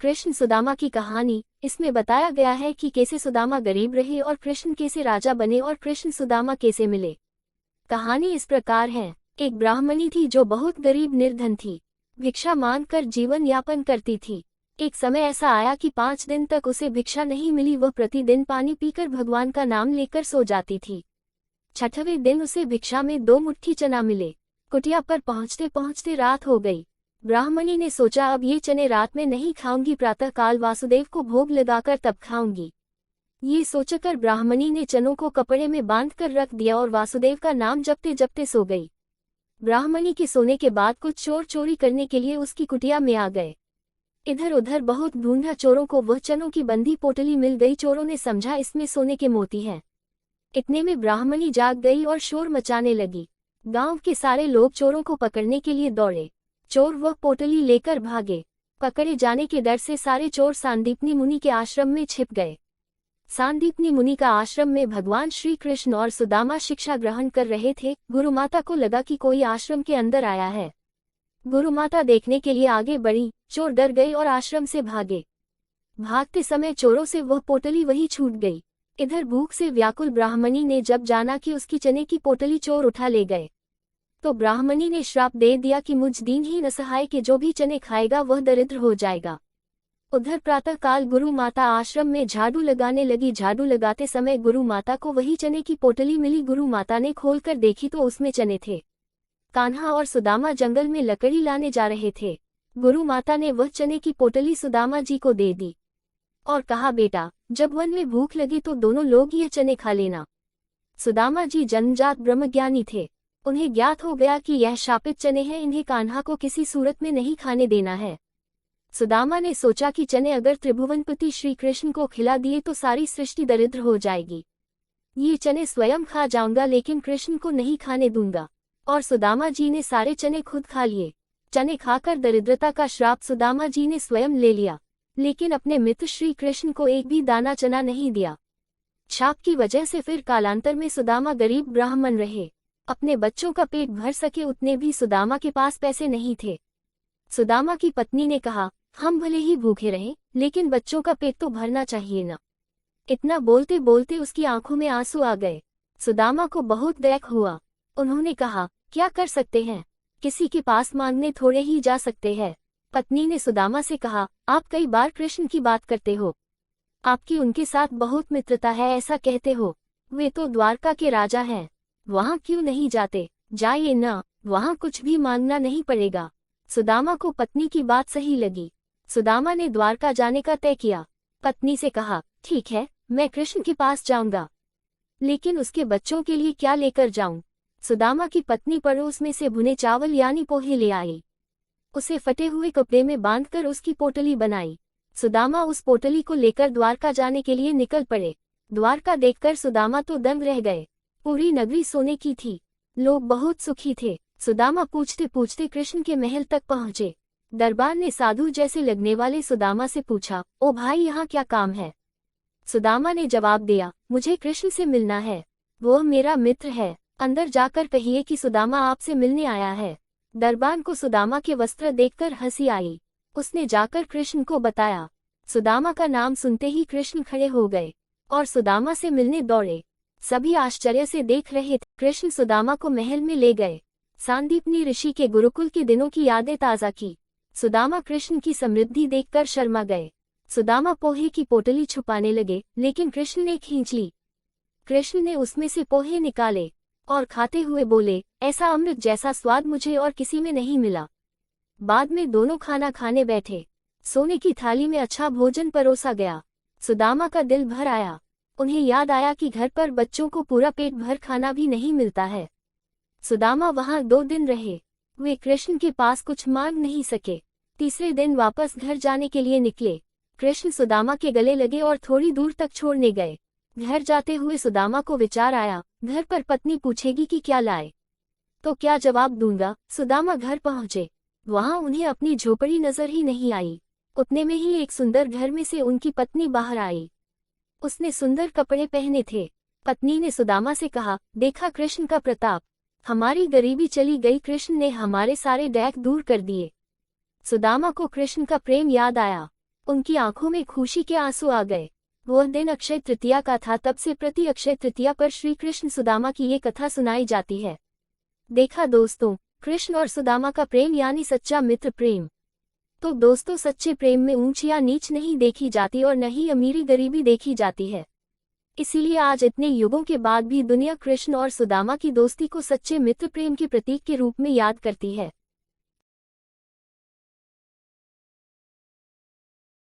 कृष्ण सुदामा की कहानी। इसमें बताया गया है कि कैसे सुदामा गरीब रहे और कृष्ण कैसे राजा बने और कृष्ण सुदामा कैसे मिले। कहानी इस प्रकार है। एक ब्राह्मणी थी जो बहुत गरीब निर्धन थी। भिक्षा मांगकर जीवन यापन करती थी। एक समय ऐसा आया कि 5 दिन तक उसे भिक्षा नहीं मिली। वह प्रतिदिन पानी पीकर भगवान का नाम लेकर सो जाती थी। 6वें दिन उसे भिक्षा में 2 मुट्ठी चना मिले। कुटिया पर पहुंचते पहुंचते रात हो गई। ब्राह्मणी ने सोचा अब ये चने रात में नहीं खाऊंगी, प्रातः काल वासुदेव को भोग लगाकर तब खाऊंगी। ये सोचकर ब्राह्मणी ने चनों को कपड़े में बांधकर रख दिया और वासुदेव का नाम जपते जपते सो गई। ब्राह्मणी के सोने के बाद कुछ चोर चोरी करने के लिए उसकी कुटिया में आ गए। इधर उधर बहुत ढूंढा, चोरों को वह चनों की बंधी पोटली मिल गई। चोरों ने समझा इसमें सोने के मोती हैं। इतने में ब्राह्मणी जाग गई और शोर मचाने लगी। गांव के सारे लोग चोरों को पकड़ने के लिए दौड़े। चोर वह पोटली लेकर भागे। पकड़े जाने के डर से सारे चोर सांदीपनी मुनि के आश्रम में छिप गए। सांदीपनी मुनि का आश्रम में भगवान श्री कृष्ण और सुदामा शिक्षा ग्रहण कर रहे थे। गुरुमाता को लगा कि कोई आश्रम के अंदर आया है। गुरुमाता देखने के लिए आगे बढ़ी। चोर डर गए और आश्रम से भागे। भागते समय चोरों से वह पोटली वहीं छूट गई। इधर भूख से व्याकुल ब्राह्मणी ने जब जाना कि उसकी चने की पोटली चोर उठा ले गए, तो ब्राह्मणी ने श्राप दे दिया कि मुझ दीनहीन असहाय के जो भी चने खाएगा वह दरिद्र हो जाएगा। उधर प्रातःकाल गुरु माता आश्रम में झाड़ू लगाने लगी। झाड़ू लगाते समय गुरु माता को वही चने की पोटली मिली। गुरु माता ने खोलकर देखी तो उसमें चने थे। कान्हा और सुदामा जंगल में लकड़ी लाने जा रहे थे। गुरु माता ने वह चने की पोटली सुदामा जी को दे दी और कहा, बेटा जब वन में भूख लगी तो दोनों लोग ये चने खा लेना। सुदामा जी जन्मजात ब्रह्मज्ञानी थे। उन्हें ज्ञात हो गया कि यह शापित चने हैं, इन्हें कान्हा को किसी सूरत में नहीं खाने देना है। सुदामा ने सोचा कि चने अगर त्रिभुवनपति श्री कृष्ण को खिला दिए तो सारी सृष्टि दरिद्र हो जाएगी। ये चने स्वयं खा जाऊंगा लेकिन कृष्ण को नहीं खाने दूंगा। और सुदामा जी ने सारे चने खुद खा लिए। चने खाकर दरिद्रता का श्राप सुदामा जी ने स्वयं ले लिया, लेकिन अपने मित्र श्री कृष्ण को एक भी दाना चना नहीं दिया। शाप की वजह से फिर कालांतर में सुदामा गरीब ब्राह्मण रहे। अपने बच्चों का पेट भर सके उतने भी सुदामा के पास पैसे नहीं थे। सुदामा की पत्नी ने कहा, हम भले ही भूखे रहें लेकिन बच्चों का पेट तो भरना चाहिए ना। इतना बोलते बोलते उसकी आंखों में आंसू आ गए। सुदामा को बहुत दुख हुआ। उन्होंने कहा, क्या कर सकते हैं, किसी के पास मांगने थोड़े ही जा सकते हैं। पत्नी ने सुदामा से कहा, आप कई बार कृष्ण की बात करते हो, आपकी उनके साथ बहुत मित्रता है ऐसा कहते हो। वे तो द्वारका के राजा हैं, वहां क्यों नहीं जाते? जाइए ना, वहां कुछ भी मांगना नहीं पड़ेगा। सुदामा को पत्नी की बात सही लगी। सुदामा ने द्वारका जाने का तय किया। पत्नी से कहा, ठीक है मैं कृष्ण के पास जाऊंगा, लेकिन उसके बच्चों के लिए क्या लेकर जाऊं? सुदामा की पत्नी पड़ोस में से भुने चावल यानी पोहे ले आई। उसे फटे हुए कपड़े में बांधकर उसकी पोटली बनाई। सुदामा उस पोटली को लेकर द्वारका जाने के लिए निकल पड़े। द्वारका देखकर सुदामा तो दंग रह गए। पूरी नगरी सोने की थी, लोग बहुत सुखी थे। सुदामा पूछते पूछते कृष्ण के महल तक पहुंचे। दरबार ने साधु जैसे लगने वाले सुदामा से पूछा, ओ भाई यहाँ क्या काम है? सुदामा ने जवाब दिया, मुझे कृष्ण से मिलना है, वो मेरा मित्र है, अंदर जाकर कहिए कि सुदामा आपसे मिलने आया है। दरबार को सुदामा के वस्त्र देखकर हंसी आई। उसने जाकर कृष्ण को बताया। सुदामा का नाम सुनते ही कृष्ण खड़े हो गए और सुदामा से मिलने दौड़े। सभी आश्चर्य से देख रहे थे। कृष्ण सुदामा को महल में ले गए। सांदीपनी ऋषि के गुरुकुल के दिनों की यादें ताज़ा की। सुदामा कृष्ण की समृद्धि देखकर शर्मा गए। सुदामा पोहे की पोटली छुपाने लगे, लेकिन कृष्ण ने खींच ली। कृष्ण ने उसमें से पोहे निकाले और खाते हुए बोले, ऐसा अमृत जैसा स्वाद मुझे और किसी में नहीं मिला। बाद में दोनों खाना खाने बैठे। सोने की थाली में अच्छा भोजन परोसा गया। सुदामा का दिल भर आया। उन्हें याद आया कि घर पर बच्चों को पूरा पेट भर खाना भी नहीं मिलता है। सुदामा वहां 2 दिन रहे। वे कृष्ण के पास कुछ मांग नहीं सके। तीसरे दिन वापस घर जाने के लिए निकले। कृष्ण सुदामा के गले लगे और थोड़ी दूर तक छोड़ने गए। घर जाते हुए सुदामा को विचार आया, घर पर पत्नी पूछेगी कि क्या लाए, तो क्या जवाब दूंगा। सुदामा घर पहुंचे। वहां उन्हें अपनी झोपड़ी नजर ही नहीं आई। उतने में ही एक सुंदर घर में से उनकी पत्नी बाहर आई। उसने सुंदर कपड़े पहने थे। पत्नी ने सुदामा से कहा, देखा कृष्ण का प्रताप, हमारी गरीबी चली गई, कृष्ण ने हमारे सारे डैक दूर कर दिए। सुदामा को कृष्ण का प्रेम याद आया। उनकी आंखों में खुशी के आंसू आ गए। वह दिन अक्षय तृतीया का था। तब से प्रति अक्षय तृतीया पर श्री कृष्ण सुदामा की ये कथा सुनाई जाती है। देखा दोस्तों, कृष्ण और सुदामा का प्रेम यानी सच्चा मित्र प्रेम। तो दोस्तों, सच्चे प्रेम में ऊंच या नीच नहीं देखी जाती और न ही अमीरी गरीबी देखी जाती है। इसीलिए आज इतने युगों के बाद भी दुनिया कृष्ण और सुदामा की दोस्ती को सच्चे मित्र प्रेम के प्रतीक के रूप में याद करती है।